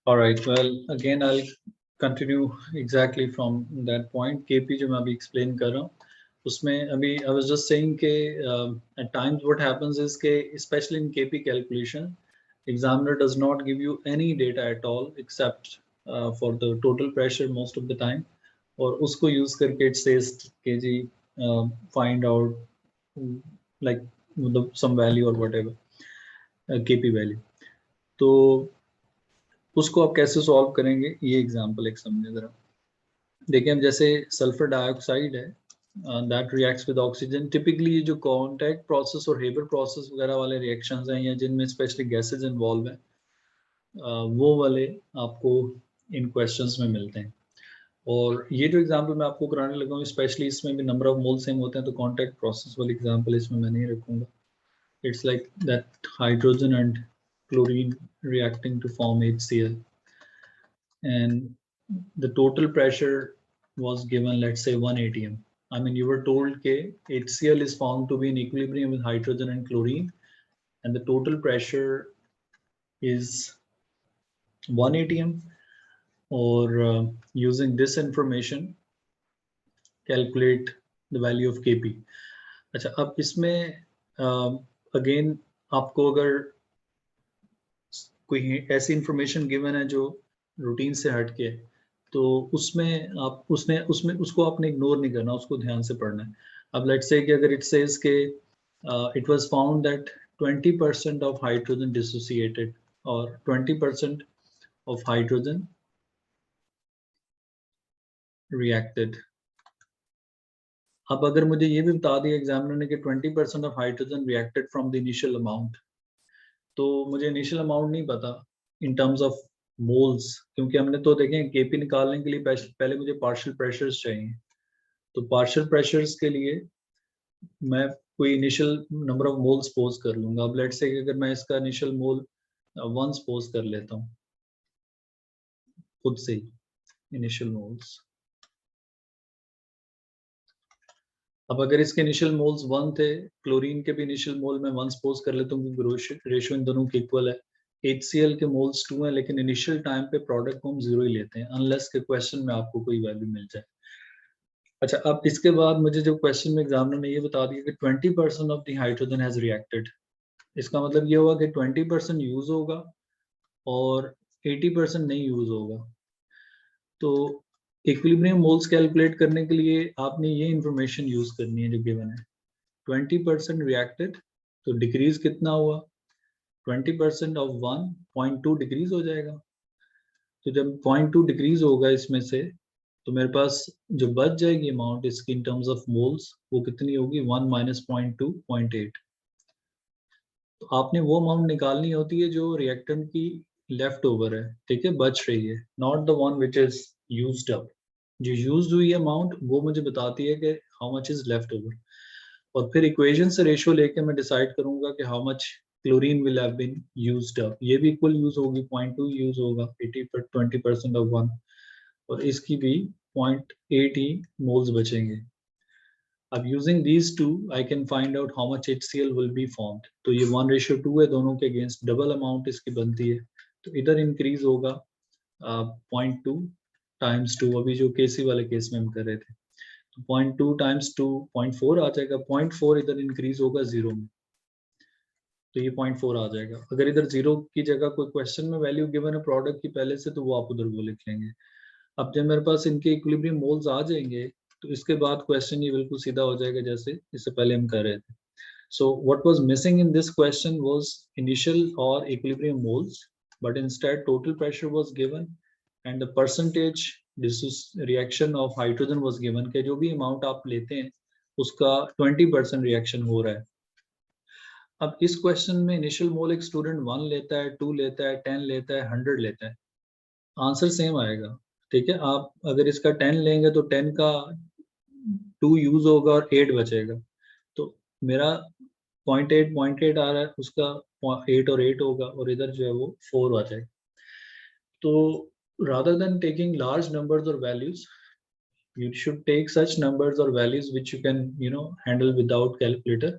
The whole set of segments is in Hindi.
All right, well, again, I'll continue exactly from that point. KP जो मैं अभी explain कर रहा हूँ, उसमें अभी I was just saying कि at times what happens is कि especially in KP calculation, examiner does not give you any data at all except for the total pressure most of the time, और उसको use करके it says कि जी find out like some value or whatever KP value. तो उसको आप कैसे सॉल्व करेंगे, ये एग्जांपल एक समझे जरा। देखिए हम जैसे सल्फर डाइऑक्साइड है that reacts with oxygen. Typically ये जो कॉन्टैक्ट प्रोसेस और हेबर प्रोसेस वगैरह वाले रिएक्शंस हैं या जिनमें स्पेशली गैसेज इन्वॉल्व हैं वो वाले आपको इन क्वेश्चंस में मिलते हैं। और ये जो एग्जांपल मैं आपको कराने लगा हूँ स्पेशली इसमें भी नंबर ऑफ मोल सेम होते हैं, तो कॉन्टैक्ट प्रोसेस वाले एग्जांपल इसमें मैं नहीं रखूँगा। It's like that hydrogen and chlorine reacting to form HCl, and the total pressure was given, let's say 1 atm. I mean, you were told that HCl is found to be in equilibrium with hydrogen and chlorine, and the total pressure is 1 atm. Or using this information, calculate the value of Kp. अच्छा, अब इसमें again आपको अगर कोई ऐसी इंफॉर्मेशन गिवन है जो रूटीन से हटके है, तो उसमें आप उसमें उसको आपने इग्नोर नहीं करना, उसको ध्यान से पढ़ना है। अब लेट्स से कि अगर इट सेज के it was found that 20% of hydrogen dissociated और 20% ऑफ हाइड्रोजन रिएक्टेड। अब अगर मुझे ये भी बता दिया एग्जामिनर ने कि 20% of hydrogen reacted from the initial amount, तो मुझे इनिशियल अमाउंट नहीं पता इन टर्म्स ऑफ मोल्स, क्योंकि हमने तो देखें केपी निकालने के लिए पहले मुझे पार्शियल प्रेशर्स चाहिए। तो पार्शियल प्रेशर्स के लिए मैं कोई initial number of mole suppose कर लूंगा। अब लेट्स से अगर मैं इसका इनिशियल मोल 1 सपोज कर लेता हूँ खुद से ही इनिशियल मोल्स। अब अगर इसके इनिशियल मोल्स 1 थे, क्लोरीन के भी इनिशियल मोल में 1 सपोज कर लेता हूँ क्योंकि रेशियो इन दोनों की इक्वल है। HCl के मोल्स 2 हैं, लेकिन इनिशियल टाइम पे प्रोडक्ट को हम 0 ही लेते हैं अनलेस के क्वेश्चन में आपको कोई वैल्यू मिल जाए। अच्छा, अब इसके बाद मुझे जो क्वेश्चन में एग्जामिनर ने ये बता दिया कि 20% of the hydrogen has reacted, इसका मतलब ये होगा कि 20% यूज होगा और 80% नहीं यूज होगा। तो इक्विलिब्रियम मोल्स कैलकुलेट करने के लिए आपने ये इंफॉर्मेशन यूज करनी है जो गिवन है। 20% रिएक्टेड, तो डिक्रीज कितना हुआ, 20% ऑफ 1 0.2 डिक्रीज हो जाएगा। तो जब 0.2 डिक्रीज होगा इसमें से, तो मेरे पास जो बच जाएगी अमाउंट इसकी इन टर्म्स ऑफ मोल्स वो कितनी होगी, 1 माइनस 0.2 0.8। तो आपने वो अमाउंट निकालनी होती है जो रिएक्टेंट की लेफ्ट ओवर है, ठीक है, बच रही है, not the one which is used up. जो यूज्ड हुई अमाउंट वो मुझे बताती है कि how much is left over, और फिर इक्वेशन से रेशियो लेके मैं डिसाइड करूंगा कि how much chlorine will have been used up. ये भी इक्वल यूज होगी, 0.2 यूज होगा 20% ऑफ 1, और इसकी भी 0.8 ही मोल्स बचेंगे। अब using these two I can find out how much HCl will be formed. तो ये 1:2 है, दोनों के अगेंस्ट डबल अमाउंट इसकी बनती है, तो इधर इंक्रीज होगा 0.2 टाइम्स 2, अभी जो केसी वाले केस में हम कर रहे थे, तो 0.2 टाइम्स 2 0.4 आ जाएगा। 0.4 इधर इंक्रीज होगा 0 में, तो ये 0.4 आ जाएगा। अगर इधर 0 की जगह कोई क्वेश्चन में वैल्यू गिवन है प्रोडक्ट की पहले से, तो वो आप उधर वो लिख लेंगे। अब जब मेरे पास इनके इक्विलिब्रियम मोल्स आ जाएंगे, तो इसके बाद क्वेश्चन ये बिल्कुल सीधा हो जाएगा जैसे इससे पहले हम कर रहे थे। So what was missing in this question was initial और equilibrium moles, but instead total pressure was given and the percentage reaction of hydrogen was given के जो भी अमाउंट आप लेते हैं उसका 20% रिएक्शन हो रहा है। अब इस क्वेश्चन में इनिशियल मोल एक स्टूडेंट 1 लेता है, 2 लेता है, 10 लेता है, 100 लेता है, आंसर सेम आएगा, ठीक है। आप अगर इसका 10 लेंगे तो 10 का 2 यूज होगा और 8 बचेगा, तो मेरा 0.8 आ रहा है, उसका 8 और 8 होगा, और इधर जो है वो 4 आ जाएगा। तो rather than taking large numbers or values, you should take such numbers or values which you can handle without calculator,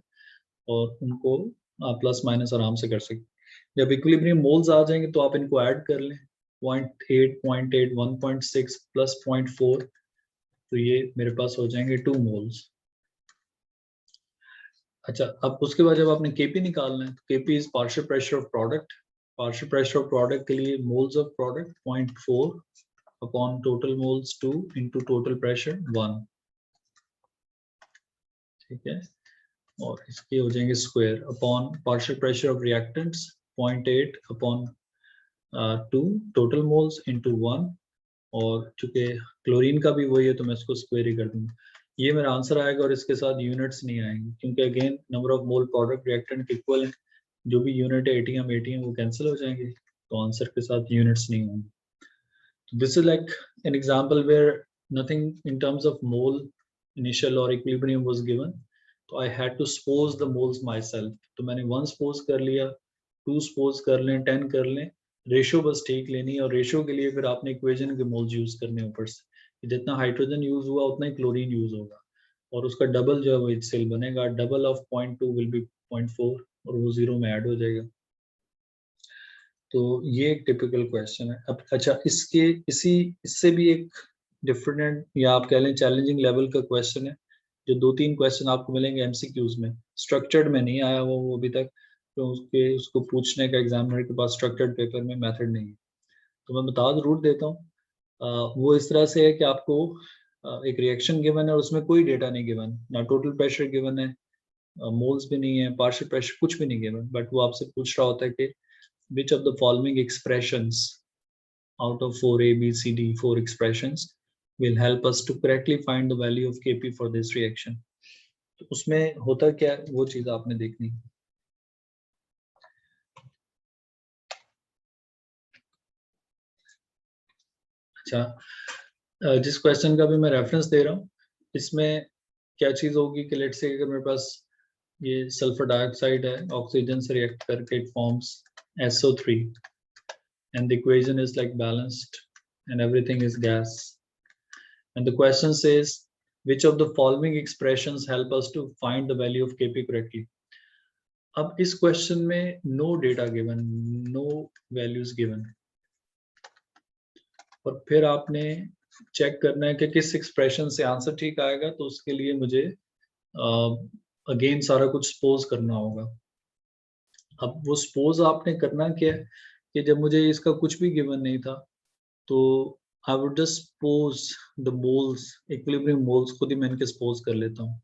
और उनको आप प्लस माइनस आराम से कर सकते। जब इक्विलिब्रियम मोल्स आ जाएंगे तो आप इनको ऐड कर लें, 0.8, 0.8, 1.6 प्लस 0.4, तो ये मेरे पास हो जाएंगे 2 मोल्स। अच्छा, अब उसके बाद जब आपने केपी निकालना है, तो KP is partial pressure of product. Partial pressure of product के लिए moles of product 0.4 upon total moles 2 into total pressure 1, ठीक है। और इसके हो जाएंगे square upon partial pressure of reactants 0.8 upon 2 total moles into 1, और चूंकि क्लोरीन का भी वही है तो मैं इसको स्क्वायर ही कर दूंगा। ये मेरा आंसर आएगा और इसके साथ यूनिट्स नहीं आएंगे, क्योंकि again number of mole product reactant equal है, जो भी यूनिट है एटीएम वो कैंसिल हो जाएंगे, तो आंसर के साथ यूनिट्स नहीं होंगे। This is like an example where nothing in terms of mole initial और इक्विलिब्रियम वाज गिवन, तो I had to suppose the moles myself. तो मैंने 1 सपोज कर लिया, 2 सपोज कर लें, 10 कर लें, रेशो बस ठीक लेनी है। और रेशो के लिए फिर आपने इक्वेशन के मोल्स यूज करने ऊपर से, जितना हाइड्रोजन यूज हुआ उतना ही क्लोरीन यूज होगा, और उसका डबल जो है वो HCl बनेगा। डबल ऑफ 0.2 विल बी 0.4 और वो 0 में ऐड हो जाएगा। तो ये एक टिपिकल क्वेश्चन है। अब अच्छा, इससे भी एक डिफरेंट या आप कह लें चैलेंजिंग लेवल का क्वेश्चन है, जो 2-3 क्वेश्चन आपको मिलेंगे एमसीक्यूज में। स्ट्रक्चर्ड में नहीं आया वो अभी तक, तो उसको पूछने का एग्जामिनर के पास स्ट्रक्चर्ड पेपर में मेथड नहीं है, तो मैं बता जरूर देता हूँ। वो इस तरह से है कि आपको एक रिएक्शन गिवन है और उसमें कोई डेटा नहीं गिवन, ना टोटल प्रेशर गिवन है, मोल्स भी नहीं है, पार्शियल प्रेशर कुछ भी नहीं गिवन, बट वो आपसे पूछ रहा होता है कि which of the following expressions out of 4A, B, C, D, 4 expressions will help us to correctly find the value of Kp for this reaction. तो उसमें होता क्या है, वो चीज आपने देखनी। अच्छा, जिस क्वेश्चन का भी मैं रेफरेंस दे रहा हूँ, इसमें क्या चीज होगी कि लेट्स से अगर मेरे पास ये सल्फर डाइऑक्साइड है, ऑक्सीजन से रिएक्ट करके it forms SO3 and the equation is like balanced and everything is gas, and the question says which of the following expressions help us to find the value of Kp correctly. अब इस क्वेश्चन में no data given, no values given, और फिर आपने चेक करना है कि किस एक्सप्रेशन से आंसर ठीक आएगा, तो उसके लिए मुझे अगेन सारा कुछ सपोज करना होगा। अब वो सपोज आपने करना क्या है कि जब मुझे इसका कुछ भी गिवन नहीं था, तो I would just suppose the moles, equilibrium moles खुद ही मैं इनके सपोज कर लेता हूँ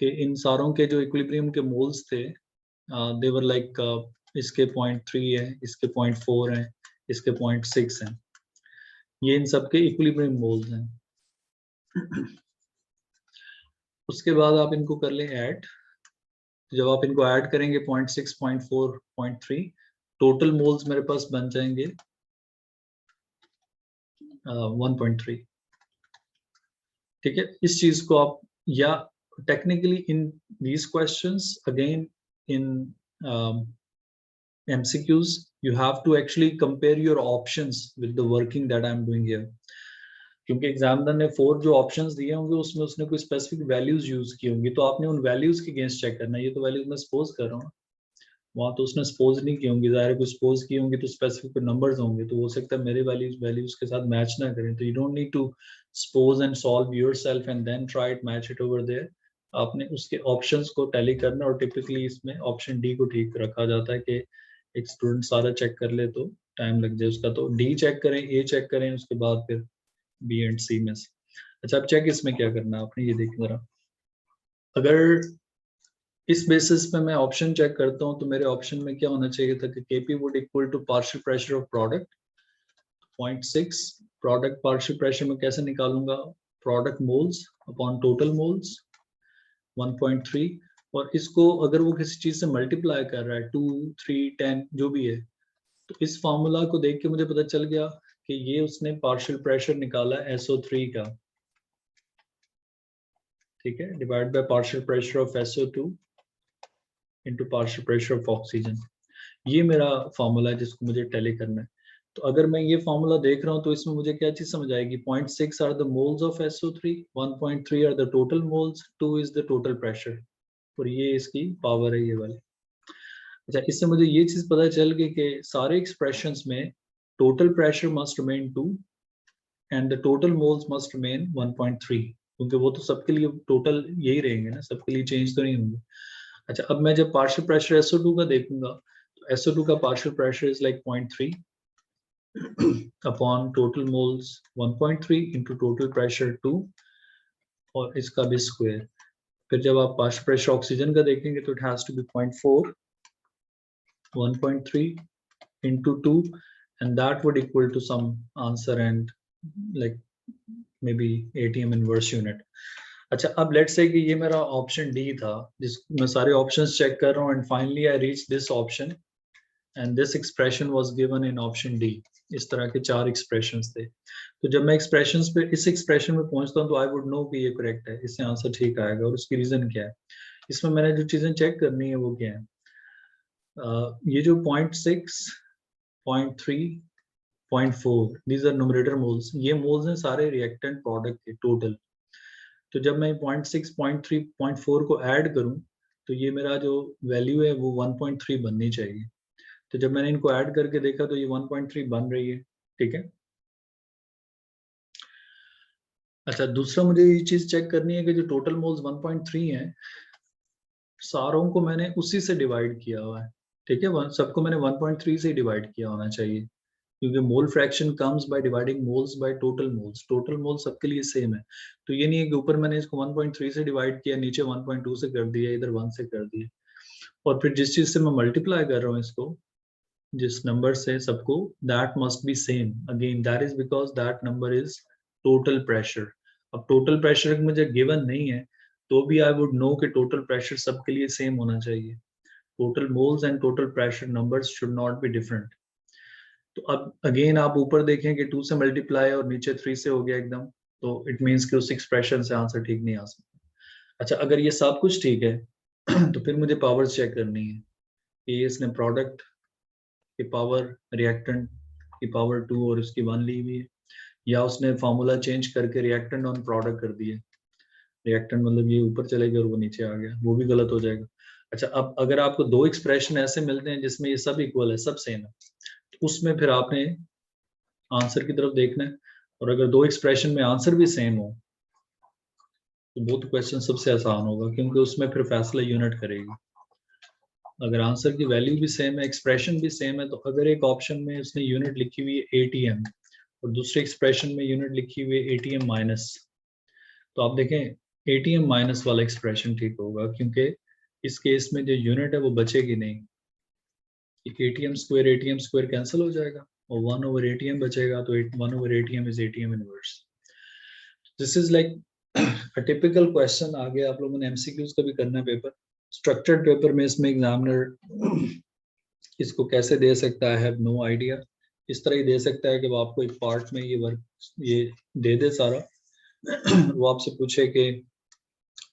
कि इन सारों के जो इक्विलिब्रियम के मोल्स थे, दे वर लाइक इसके 0.3 है, इसके 0.4 है, इसके 0.6 है, ये इन सब के इक्विलिब्रियम मोल्स हैं। उसके बाद आप इनको कर लें ऐड, जब आप इनको ऐड करेंगे 0.6, 0.4, 0.3, टोटल मोल्स मेरे पास बन जाएंगे 1.3, ठीक है। इस चीज को आप, या technically in these questions again in MCQs you have to actually compare your options with the working that I'm doing here, क्योंकि एग्जामिनर ने 4 जो ऑप्शंस दिए होंगे उसमें उसने कोई स्पेसिफिक वैल्यूज यूज की होंगी, तो आपने उन वैल्यूज के अगेंस्ट चेक करना है। ये तो वैल्यूज मैं सपोज कर रहा हूँ, वहां तो उसने सपोज नहीं की होंगी, जाहिर है सपोज की होंगी तो स्पेसिफिक नंबर्स होंगे, तो हो सकता है मेरे वैल्यूज के साथ मैच ना करें। तो you don't need to suppose and solve yourself and then try to match it over there. आपने उसके ऑप्शंस को टैली करना, और टिपिकली इसमें ऑप्शन डी को ठीक रखा जाता है कि एक स्टूडेंट सारा चेक कर ले तो टाइम लग जाए उसका, तो डी चेक करें, ए चेक करें, उसके बाद फिर बी एंड सी में से। अच्छा, अब चेक इसमें क्या करना है आपने, ये देखना जरा। अगर इस बेसिस पे मैं ऑप्शन चेक करता हूँ, तो मेरे ऑप्शन में क्या होना चाहिए था कि Kp would equal to partial pressure of product 0.6, product partial pressure में कैसे निकालूंगा, product moles upon total moles 1.3, और इसको अगर वो किसी चीज से मल्टीप्लाई कर रहा है 2, 3, 10 जो भी है, तो इस फॉर्मूला को देख के मुझे पता चल गया कि ये उसने पार्शियल प्रेशर निकाला SO3 का, ठीक है, divide by partial pressure of SO2 into partial pressure of oxygen. ये मेरा फॉर्मूला है जिसको मुझे टैली करना है। तो अगर मैं ये फॉर्मूला देख रहा हूँ तो इसमें मुझे क्या चीज समझ आएगी, 0.6 are the moles of SO3, 1.3 are the total moles, 2 is the total pressure, और ये इसकी पावर है ये वाली। अच्छा, इससे मुझे ये चीज पता चल गई कि सारे एक्सप्रेशंस में total pressure must remain 2 and the total moles must remain 1.3, क्योंकि वो तो सबके लिए टोटल यही रहेंगे ना, सबके लिए चेंज तो नहीं होंगे। अच्छा, अब मैं जब पार्शियल प्रेशर SO2 का देखूंगा तो SO2 का partial pressure is like 0.3 upon total moles 1.3 into total pressure 2 और इसका भी स्क्वायर। फिर जब आप पार्शियल प्रेशर ऑक्सीजन का देखेंगे तो it has to be 0.4 1.3 into 2 and that would equal to some answer and like maybe ATM inverse unit. अच्छा, अब लेट्स से कि ये मेरा ऑप्शन डी था, जिस मैं सारे ऑप्शंस चेक कर रहा हूँ and finally I reach this option and this expression was given in option D. इस तरह के 4 एक्सप्रेशंस थे। तो जब मैं एक्सप्रेशंस पे इस एक्सप्रेशन में पहुंचता हूँ तो आई वुड नो कि ये करेक्ट है, इससे आंसर ठीक आएगा। और उसकी रीजन क्या है, इसमें मैंने जो चीजें चेक करनी है वो क्या है, ये जो 0.6 0.3 0.4 these are numerator moles, ये moles हैं सारे reactant product के total। तो जब मैं 0.6 0.3 0.4 को ऐड करूं तो ये मेरा जो वैल्यू है वो 1.3 बननी चाहिए। तो जब मैंने इनको ऐड करके देखा तो ये 1.3 बन रही है, ठीक है। अच्छा, दूसरा मुझे ये चीज चेक करनी है कि जो टोटल मोल्स 1.3 है सारों को मैंने उसी से डिवाइड किया हुआ है, ठीक है। सबको मैंने 1.3 से डिवाइड किया होना चाहिए, क्योंकि mole fraction comes by dividing moles by total moles. Total mole सबके लिए सेम है। तो ये नहीं है कि ऊपर मैंने इसको 1.3 से डिवाइड किया, नीचे 1.2 से कर दिया, इधर 1 से कर दिया। और फिर जिस चीज से मैं मल्टीप्लाई कर रहा हूँ इसको, जिस नंबर से सबको, that must be same again, that is because that number is total pressure. अब टोटल प्रेशर मुझे गिवन नहीं है तो भी आई वुड नो कि टोटल प्रेशर सबके लिए सेम होना चाहिए। Total moles and total pressure numbers should not be different. तो अब अगेन आप ऊपर देखें कि 2 से मल्टीप्लाई और नीचे 3 से हो गया एकदम, तो इट मीन्स कि उस एक्सप्रेशन से आंसर ठीक नहीं आ सकता। अच्छा, अगर ये सब कुछ ठीक है तो फिर मुझे पावर्स चेक करनी है कि इसने प्रोडक्ट की पावर, रिएक्टेंट की पावर 2 और उसकी 1 ली हुई है, या उसने फार्मूला चेंज करके रिएक्टेंट ऑन प्रोडक्ट कर दिया। रिएक्टेंट मतलब ये ऊपर चले गया और वो नीचे आ गया, वो भी गलत हो जाएगा। अच्छा, अब अगर आपको 2 एक्सप्रेशन ऐसे मिलते हैं जिसमें ये सब इक्वल है, सब सेम है, तो उसमें फिर आपने आंसर की तरफ देखना है। और अगर 2 एक्सप्रेशन में आंसर भी सेम हो तो वो तो क्वेश्चन सबसे आसान होगा, क्योंकि उसमें फिर फैसला यूनिट करेगी। अगर आंसर की वैल्यू भी सेम है, एक्सप्रेशन भी सेम है, तो अगर एक ऑप्शन में उसने यूनिट लिखी हुई है ATM और दूसरे एक्सप्रेशन में यूनिट लिखी हुई है ATM माइनस, तो आप देखें ATM माइनस वाला एक्सप्रेशन ठीक होगा, क्योंकि इस केस में जो यूनिट है वो बचेगी नहीं। ATM स्क्वायर कैंसिल हो जाएगा और 1 over ATM बचेगा, तो 1 over ATM is ATM inverse। This is like a typical question. आगे आप लोगों ने MCQs का भी करना है पेपर, स्ट्रक्चर्ड पेपर में। इसमें एग्जामिनर इसको कैसे दे सकता है, हैव नो आइडिया। इस तरह ही दे सकता है कि वो आपको एक पार्ट में ये वर्क ये दे दे सारा वो आपसे पूछे कि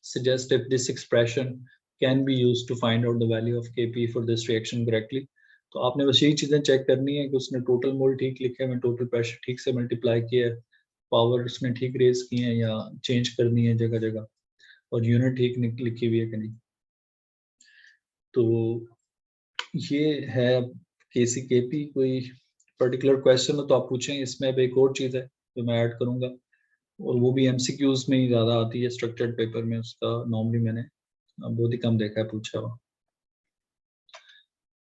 suggest if this expression can be used to find out the value of Kp for this reaction correctly। तो आपने बस यही चीजें चेक करनी है कि उसने टोटल मोल ठीक लिखे हैं, टोटल प्रेशर ठीक से मल्टीप्लाई किया है, पावर उसने ठीक रेज की है या चेंज करनी है जगह जगह, और यूनिट ठीक लिखी हुई है कि नहीं। तो ये है KCKP। कोई पर्टिकुलर क्वेश्चन हो तो आप पूछें। इसमें अब एक और चीज है जो मैं ऐड करूंगा, और वो भी MCQs में ही ज्यादा आती है, स्ट्रक्चर्ड पेपर में उसका नॉर्मली मैंने बहुत ही कम देखा है पूछा हुआ।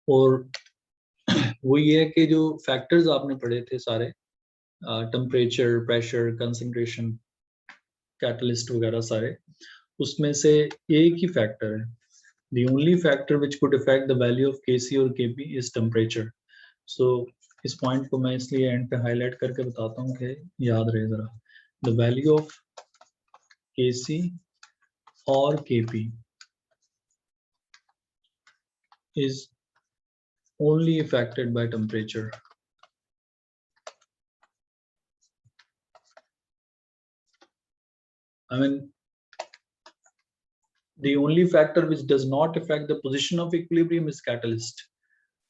और वो ये है कि जो फैक्टर्स आपने पढ़े थे सारे, टेम्परेचर, प्रेशर, कंसंट्रेशन, कैटलिस्ट वगैरह सारे, उसमें से एक ही फैक्टर है, the only factor which could affect the value of Kc और Kp is temperature। so इस पॉइंट को मैं इसलिए एंड पे हाईलाइट करके बताता हूँ कि याद रहे जरा। the value of Kc और Kp is only affected by temperature। I mean the only factor which does not affect the position of equilibrium is catalyst।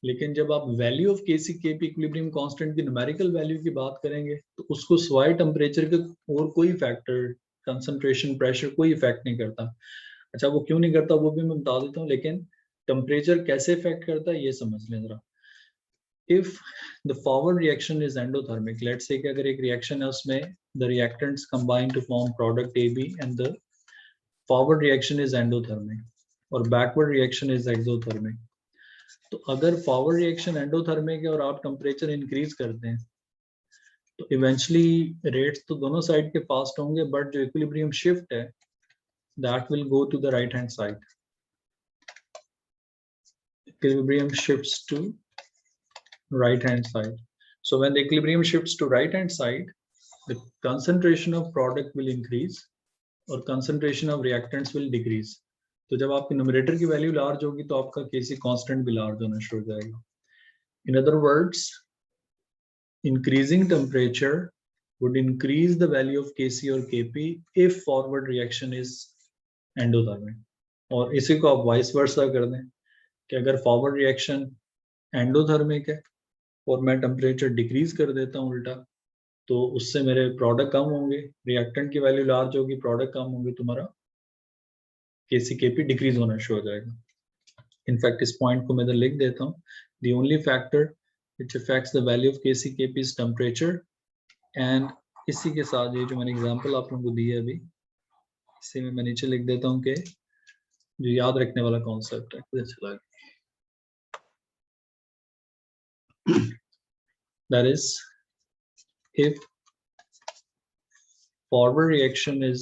लेकिन जब आप value of Kc Kp equilibrium constant की न्यूमेरिकल वैल्यू की बात करेंगे तो उसको सिवाय टेम्परेचर के और कोई फैक्टर, कंसंट्रेशन, प्रेशर, कोई इफेक्ट नहीं करता। अच्छा, वो क्यों नहीं करता वो भी मैं बता देता हूँ। लेकिन टेम्परेचर कैसे इफेक्ट करता है ये समझ लें जरा. If the forward reaction is endothermic, let's say कि अगर एक reaction है उसमें the reactants combine to form product AB and the forward reaction is endothermic और backward reaction is exothermic. तो अगर forward reaction endothermic है और आप temperature increase करते हैं तो eventually rates तो दोनों side के fast होंगे, but जो equilibrium shift है that will go to the right hand side. Equilibrium shifts to right hand side. So when the equilibrium shifts to right hand side, the concentration of product will increase और concentration of reactants will decrease. तो जब आपकी numerator की value large होगी तो आपका Kc constant भी large होना शुरू हो जाएगा. In other words, increasing temperature would increase the value of Kc or Kp if forward reaction is endothermic. और इसी को आप vice versa कर दें कि अगर forward reaction endothermic है और मैं टेम्परेचर डिक्रीज कर देता हूँ उल्टा, तो उससे मेरे प्रोडक्ट कम होंगे, रिएक्टेंट की वैल्यू लार्ज होगी, प्रोडक्ट कम होंगे, तुम्हारा Kc Kp डिक्रीज होना शुरू हो जाएगा. इनफैक्ट इस पॉइंट को मैं इधर लिख देता हूँ. The only factor which affects the value of Kc Kp is temperature. And इसी के साथ ये जो मैंने एग्जांपल आप लोगों को दी है अभी, इसे मैं नीचे लिख देता हूँ कि जो याद रखने वाला कॉन्सेप्ट है. चला that is, if forward reaction is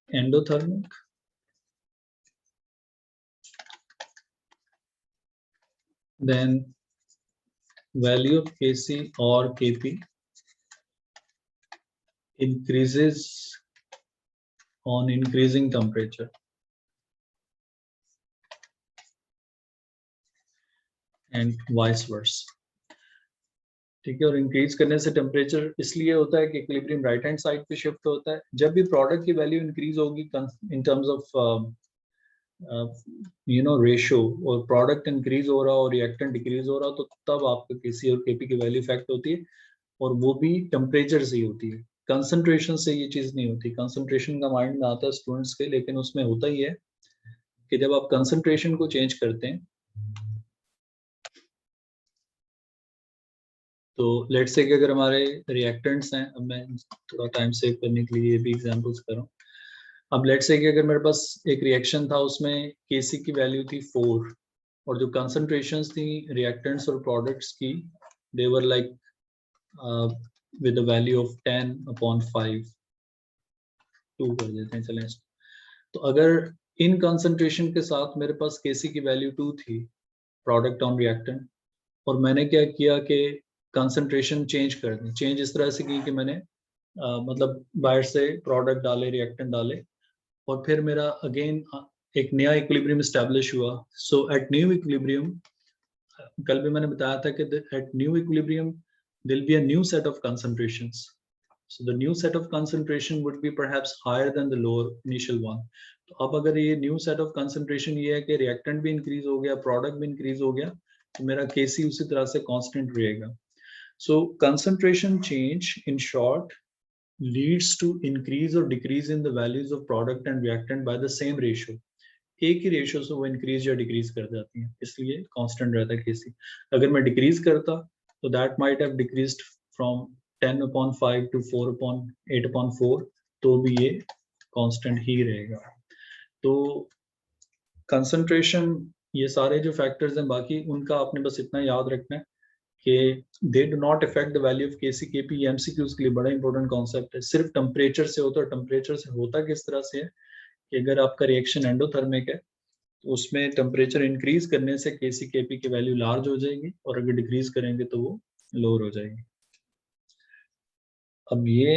endothermic, then value of Kc or Kp increases on increasing temperature. And vice versa. ठीक है. और इंक्रीज करने से टेम्परेचर इसलिए होता है कि इक्विलिब्रियम राइट हैंड साइड पे शिफ्ट होता है. जब भी प्रोडक्ट की वैल्यू इंक्रीज होगी इन टर्म्स ऑफ रेशियो, और प्रोडक्ट इंक्रीज हो रहा और रिएक्टेंट डिक्रीज हो रहा, तो तब आपका Kc और Kp की वैल्यू इफेक्ट होती है, और वो भी टेम्परेचर से ही होती है. कंसंट्रेशन से ये चीज नहीं होती. कंसंट्रेशन का माइंड में आता है स्टूडेंट्स के, लेकिन उसमें होता ही है कि जब आप कंसंट्रेशन को चेंज करते हैं, तो लेट्स से कि अगर हमारे रिएक्टेंट्स हैं, अब मैं थोड़ा टाइम सेव करने के लिए ये भी एग्जांपल्स कर रहा हूँ. अब लेट्स से कि अगर मेरे पास एक रिएक्शन था, उसमें Kc की वैल्यू थी 4 और जो कंसंट्रेशंस थी रिएक्टेंट्स और प्रोडक्ट्स की, they were like with the value of 10/5. 2 कर देते हैं चलें. तो अगर इन कंसंट्रेशन के साथ मेरे पास Kc की वैल्यू 2 थी, प्रोडक्ट ऑन रिएक्टेंट, और मैंने क्या किया कि कंसंट्रेशन चेंज कर दी. चेंज इस तरह से की कि मैंने मतलब बाहर से प्रोडक्ट डाले, रिएक्टेंट डाले, और फिर मेरा अगेन एक नया इक्विलिब्रियम एस्टैब्लिश हुआ. सो एट न्यू इक्विलिब्रियम, कल भी मैंने बताया था कि at new equilibrium there will be a new set of concentrations. So the new set of concentration would be perhaps higher than the lower initial one. तो अब अगर ये new set of concentration ये है कि reactant भी increase हो गया, product भी increase हो गया, तो मेरा Kc उसी तरह से constant रहेगा. So concentration change, in short, leads to increase or decrease in the values of product and reactant by the same ratio. एक ही रेशियो से वो इंक्रीज या डिक्रीज कर जाती है, इसलिए कांस्टेंट रहता है Kc. अगर मैं डिक्रीज करता तो that might have decreased from 10/5 to 4/8/4, तो भी ये कांस्टेंट ही रहेगा. तो कंसंट्रेशन, ये सारे जो फैक्टर्स हैं बाकी, उनका आपने बस इतना याद रखना है कि they do not affect the value of Kc Kp. ये एमसीक्यूज के लिए बड़ा इंपॉर्टेंट कॉन्सेप्ट है. सिर्फ टेम्परेचर से होता है. टेम्परेचर से होता किस तरह से है कि अगर आपका रिएक्शन एंडोथर्मिक है तो उसमें टेम्परेचर इंक्रीज करने से Kc Kp की वैल्यू लार्ज हो जाएगी, और अगर डिक्रीज करेंगे तो वो लोअर हो जाएगी. अब ये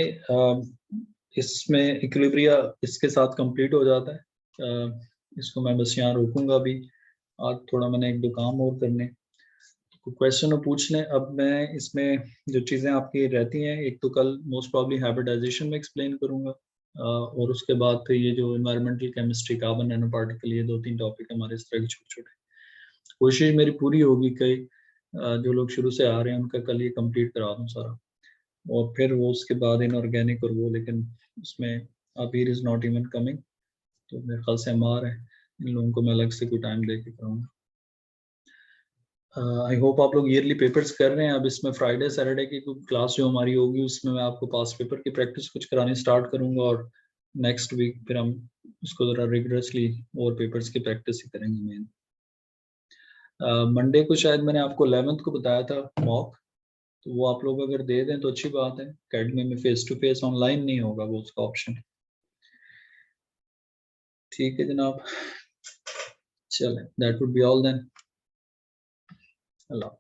इसमें इक्विलिब्रिया इसके साथ कंप्लीट हो जाता है. इसको मैं बस यहाँ रोकूंगा अभी. आज थोड़ा मैंने 1-2 काम और करने, क्वेश्चन और पूछ लें. अब मैं इसमें जो चीज़ें आपकी रहती हैं, एक तो कल मोस्ट प्रॉब्ली हाइब्रिडाइजेशन में एक्सप्लेन करूँगा, और उसके बाद फिर ये जो environmental chemistry, carbon nano particle, ये 2-3 टॉपिक हमारे इस तरह के छोटे-छोटे. कोशिश मेरी पूरी होगी कि जो लोग शुरू से आ रहे हैं उनका कल ये कंप्लीट करा दूँ सारा, और फिर वो उसके बाद इनऑर्गेनिक और वो, लेकिन उसमें अबीर इज़ नॉट इवन कमिंग, तो मेरे ख्याल से अमार है. इन लोगों को मैं अलग से कोई टाइम दे के करूँगा। आई होप आप लोग ईयरली पेपर्स कर रहे हैं। अब इसमें फ्राइडे सैटरडे की कोई क्लास जो हमारी होगी उसमें मैं आपको पास पेपर की प्रैक्टिस कुछ करानी स्टार्ट करूँगा, और नेक्स्ट वीक फिर हम उसको ज़रा रिगरसली और पेपर्स की प्रैक्टिस ही करेंगे मेन। मंडे को शायद मैंने आपको 11th को बताया था मॉक, तो वो आप लोग अगर दे दें तो अच्छी बात है। अकेडमी में फेस टू फेस ऑनलाइन नहीं होगा वो, उसका ऑप्शन। ठीक है जनाब, चलें, that would be all then. Allah.